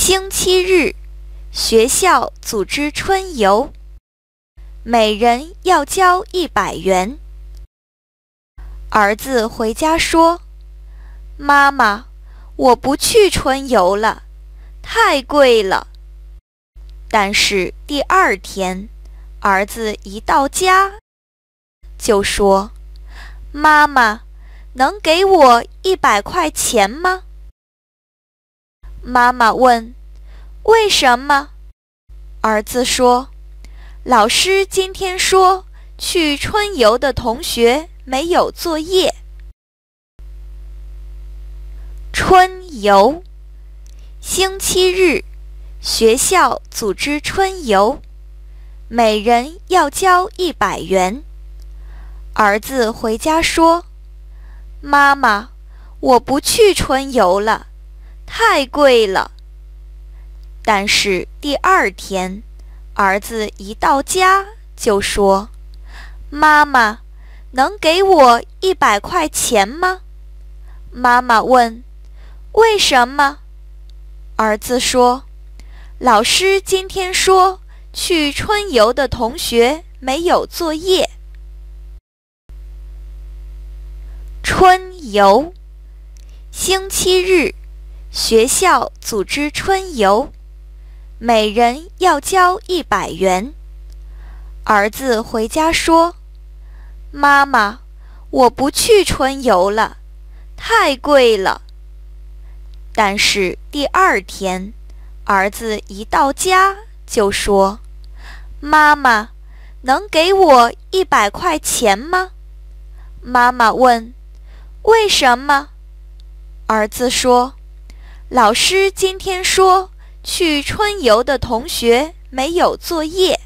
星期日，学校组织春游，每人要交100元。儿子回家说：“妈妈，我不去春游了，太贵了。”但是第二天，儿子一到家就说：“妈妈，能给我100块钱吗？”妈妈问：“为什么？”儿子说：“老师今天说，去春游的同学没有作业。”春游，星期日，学校组织春游，每人要交100元。儿子回家说：“妈妈，我不去春游了，太贵了。”但是第二天，儿子一到家就说：“妈妈，能给我100块钱吗？”妈妈问：“为什么？”儿子说：“老师今天说，去春游的同学没有作业。”春游，星期日，学校组织春游，每人要交100元。儿子回家说：“妈妈，我不去春游了，太贵了。”但是第二天，儿子一到家就说：“妈妈，能给我100块钱吗？”妈妈问：“为什么？”儿子说：“老师今天说，去春游的同学没有作业。”